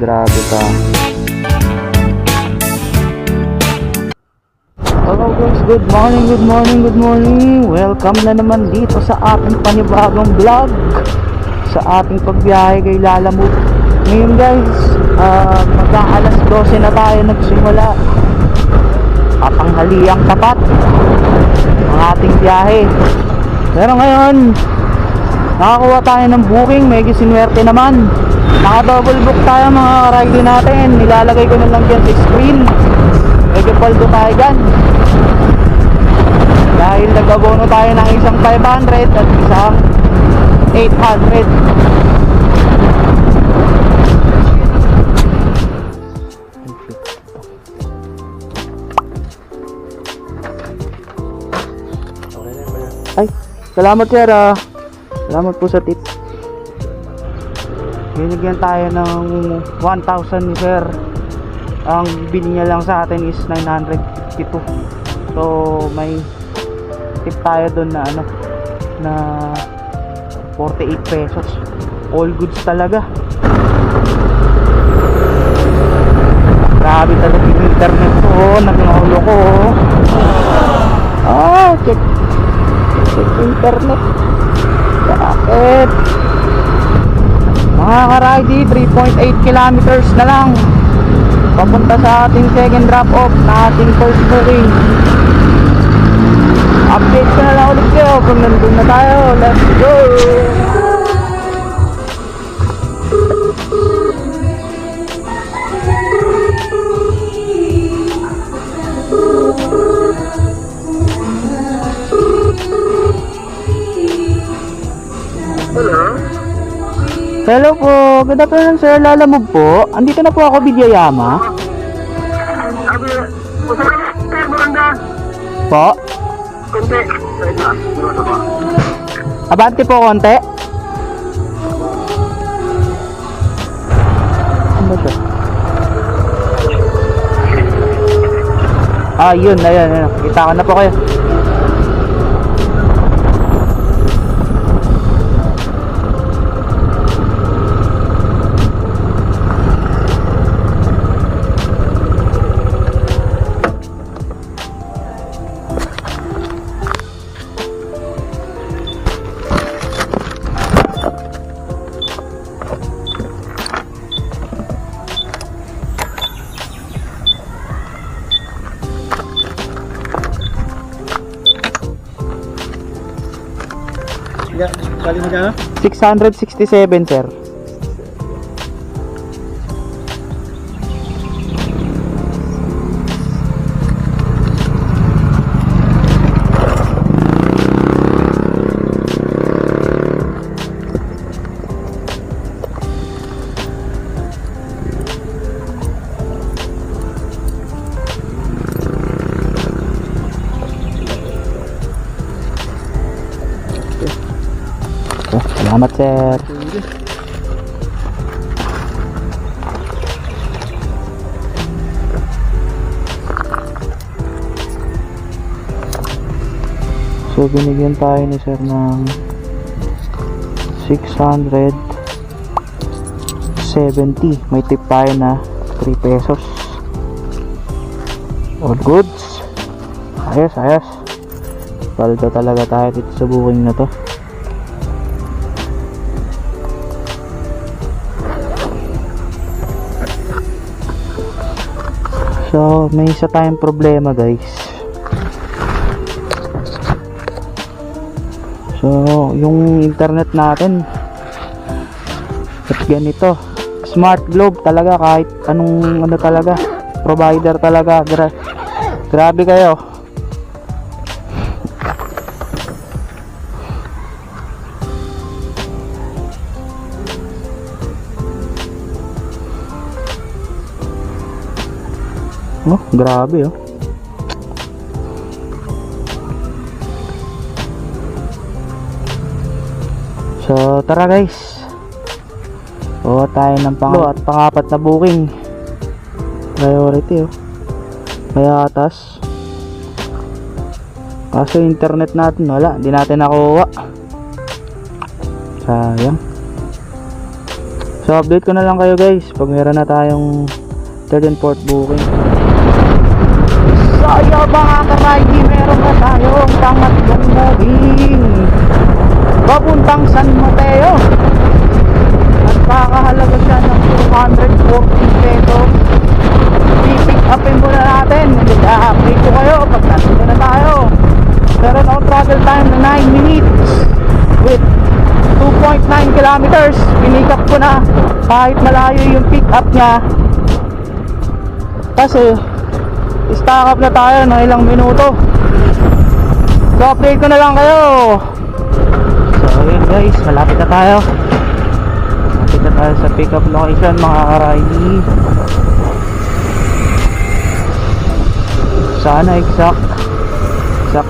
Grabe ka. Hello guys, good morning, good morning, good morning. Welcome na naman dito sa ating panibagong vlog sa ating pagbiyahe kay Lalamove. Ngayon guys, magka-alas 12 na tayo nagsimula. Patanghaliang tapat ang ating biyahe. Pero ngayon, nakakuha tayo ng booking, medyo sinuwerte naman. Naka-double book tayo mga rider natin. Nilalagay ko na lang dyan sa screen. Medyo paldo tayo dyan. Dahil nag-abono tayo ng isang 500 at isang 800. Ay, salamat sir. Salamat po sa tip. Binigyan tayo ng 1,000 ni sir. Ang bili niya lang sa atin is 952. So may tip tayo doon na na 48 pesos. All goods talaga. Grabe talaga yung internet ko. Nagnaulo ko. Check internet. Bakit? Mga ka-ridy, 3.8 kilometers na lang papunta sa ating second drop off na ating first booking. Update ko na lang ulit kayo kung nandun na tayo. Let's go! Hello po, good afternoon sir, Lalamove po. Andito na po ako, Bidyayama. Po? Konti. Abante po konti. Ano siya? Yun, ayun. Kita ko na po kayo. Kali mo dyan? 667 sir. Salamat sir. So binigyan tayo ni sir ng 670. May tip tayo na 3 pesos. All goods. Ayos. Paldo talaga tayo dito sa booking na to. So, may isa tayong problema guys. So, yung internet natin at ganito. Smart Globe talaga, kahit anong talaga, provider talaga. Grabe kayo. Grabe So tara guys, kuha tayo ng at pang-apat na booking. Priority Kaya atas. Kaso internet natin wala, hindi natin nakuha. Sayang. So update ko na lang kayo guys pag meron na tayong third and fourth booking. So ayun mga ka-ridey, meron na tayong pangatlong booking papuntang San Mateo at kakahalaga siya ng 214 pesos. I-pick upin muna natin, i-update ko kayo pag nandito na tayo. Meron akong travel time na 9 minutes with 2.9 kilometers. Pinick up ko na kahit malayo yung pick up niya kasi stock up na tayo ng ilang minuto. So update ko na lang kayo. So yun guys, malapit na tayo. Malapit na tayo sa pick up location mga ka-ridey. Sana exact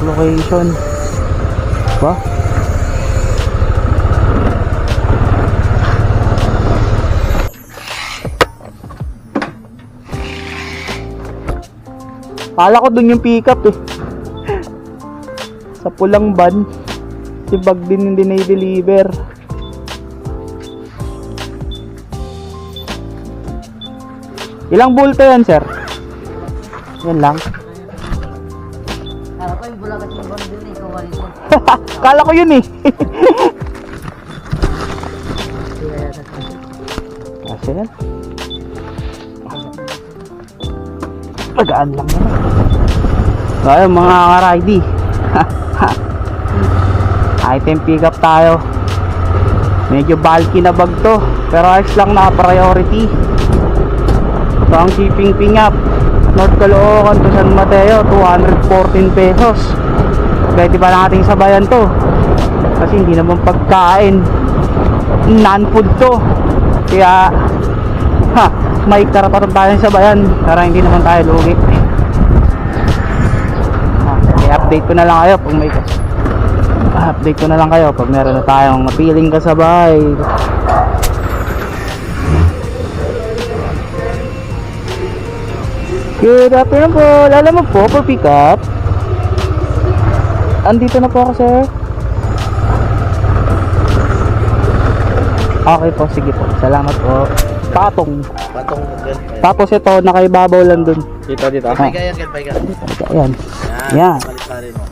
location ba? Kala ko dun yung pick up eh. Sa pulang van. Si bag din hindi na-deliver. Ilang bulto yan sir? Yan lang. Kala ko yung bulaga sa bundle eh, kawali ko. Kala ko yun eh. Kasi yan. Pagaan lang yan. So ayun mga ka-ridey. Item pick up tayo. Medyo bulky na bag to, pero ayos lang na priority. So ang shipping pick up North Caloocan to San Mateo, 214 pesos. Pwede pa nating sabayan to kasi hindi naman pagkain, non-food to. Kaya may karapatan tayong sabayan para hindi naman tayo lugi. I-update ko na lang kayo pag may update ko na lang kayo pag meron na tayong mapiling kasabay. Good afternoon po. Lala mo po for pick up. Andito na po ako sir. Okay po, sige po. Salamat po. Patong. Tapos ito, nakaibabaw lang dun. Dito. Paiga yan, paiga. Ayan. Yan. Balik-balik mo.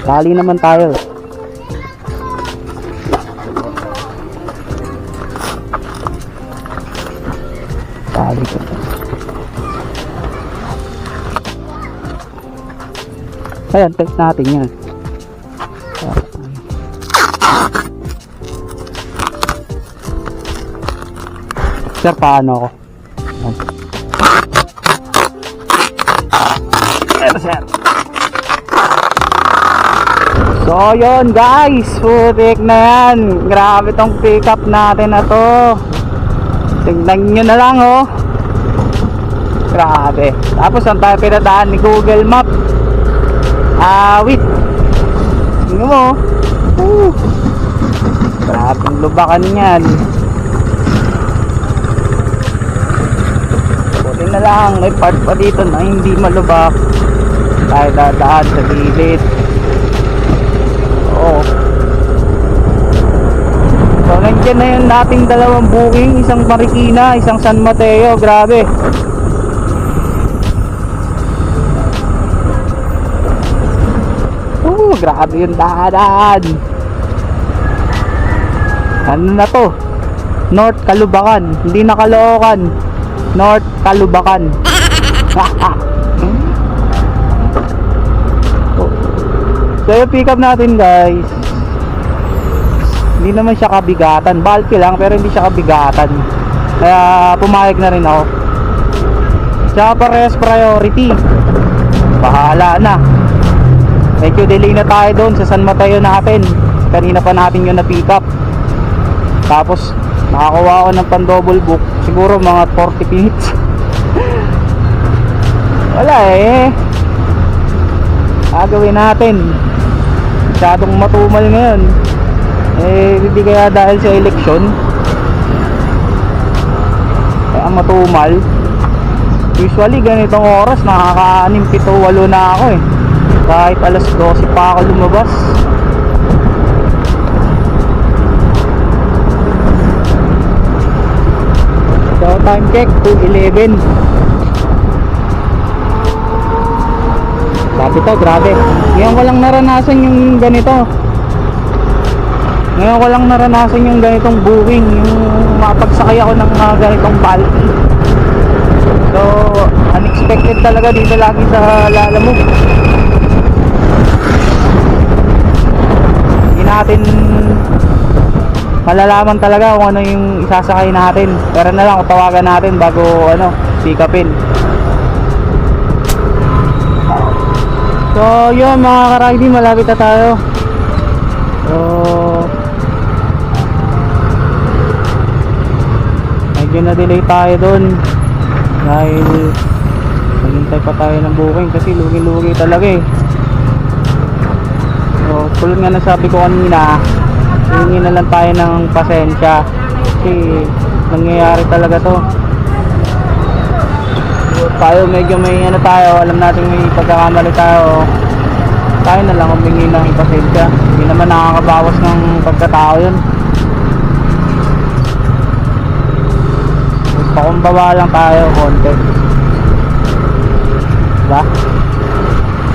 Kali naman tayo. Kali ko. Ayan, text natin yan. Sir, paano ako? Ayan, sir. So yun guys, putik na yan. Grabe tong pick up natin na to. Tingnan nyo na lang oh. Grabe. Tapos ang tayo pinadaan ni Google Map. Wait. Tingnan mo. Grabe ang lubakan yan. Buti na lang, may part pa dito na hindi malubak. Tayo dadaan sa gilid. Oo. So nandiyan na yung dating dalawang booking. Isang Marikina, isang San Mateo. Grabe. Grabe yung daan. Ano na to? North Caloocan. Hindi na Caloocan. North Caloocan. So yung pick up natin guys, hindi naman siya kabigatan. Bulky lang pero hindi siya kabigatan. Kaya pumayag na rin ako. Tsaka parehas priority. Bahala na. Medyo delay na tayo doon sa San Mateo natin. Kanina pa natin yung na-pick up. Tapos nakakuha ako ng pan-double book. Siguro mga 40 minutes. Wala eh. Gagawin natin. Masyadong matumal ngayon. Hindi kaya dahil sa eleksyon kaya matumal. Usually ganitong oras nakaka-6, 7, 8 na ako eh. Kahit alas 12 pa ako lumabas. time check 2:11. Sabi to, grabe. Ngayon ko lang naranasan yung ganito. Ngayon ko lang naranasan yung ganitong booking, yung mapagsakay ako ng ganitong bulky. So, unexpected talaga dito lagi sa Lalamove. Hindi natin malalaman talaga kung ano yung isasakay natin. Pero na lang, tawagan natin bago pick upin. So yun mga ka-riding, malapit na tayo. So medyo na-delay tayo dun dahil naghintay pa tayo ng booking kasi lugi-lugi talaga eh. So tulad nga nasabi ko kanina, hingi na lang tayo ng pasensya kasi nangyayari talaga to. Tayo medyo may tayo, alam natin may pagkakamali tayo, tayo na lang humingi ng pasensya. Hindi naman nakakabawas ng pagkatao yun. Pakumbaba lang tayo konti, diba?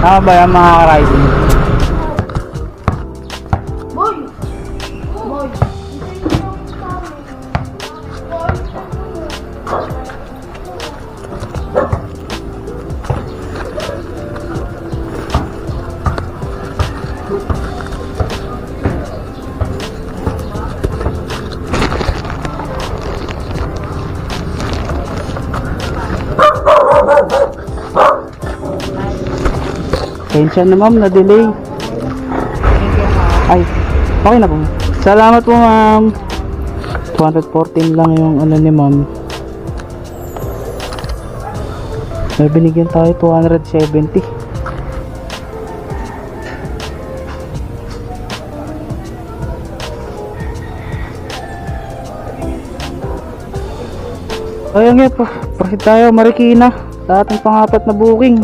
Tama ba yan mga ka-riding? Pasensya na ma'am, na-delay. Ay, okay na po. Salamat po ma'am. 214 lang yung ni ma'am. May binigyan tayo 270. Ayun nga po, proceed tayo Marikina sa ating pang-apat na booking.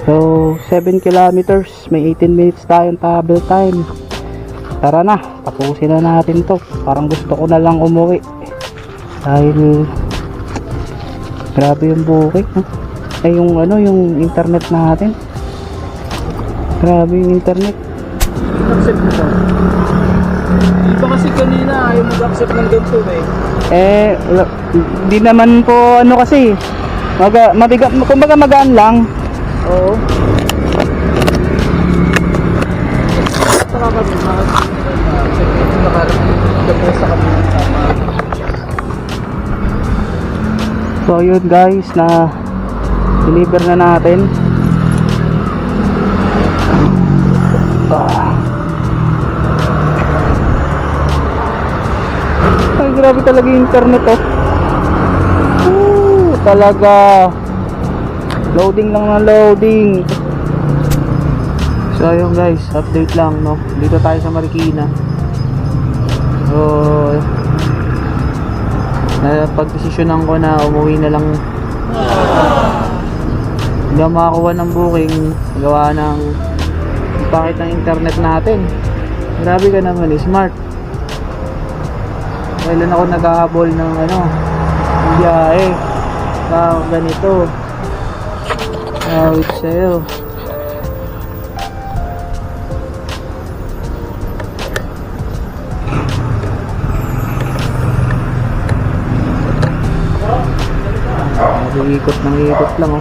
So 7 kilometers, may 18 minutes tayong travel time. Tara na, tapusin na natin to. Parang gusto ko na lang umuwi dahil grabe yung booking, ay yung internet natin. Grabe yung internet. Accept mo to. Iba kasi kanina ayaw mag-accept ng ganito Di naman po kasi mabigat, kumbaga magaan lang. Oo. So yun guys, na deliver na natin. Ay grabe talaga yung internet talaga loading lang ng loading. So ayun guys, update lang dito tayo sa Marikina. So pagdesisyonan ko na umuwi na lang. Hindi ako makakuha ng booking gawa ng bakit ng internet natin. Grabe ka naman, smart. Kailan ako naghahabol ng biyahe ganito. Awit sa'yo. Ikot ng ikot lang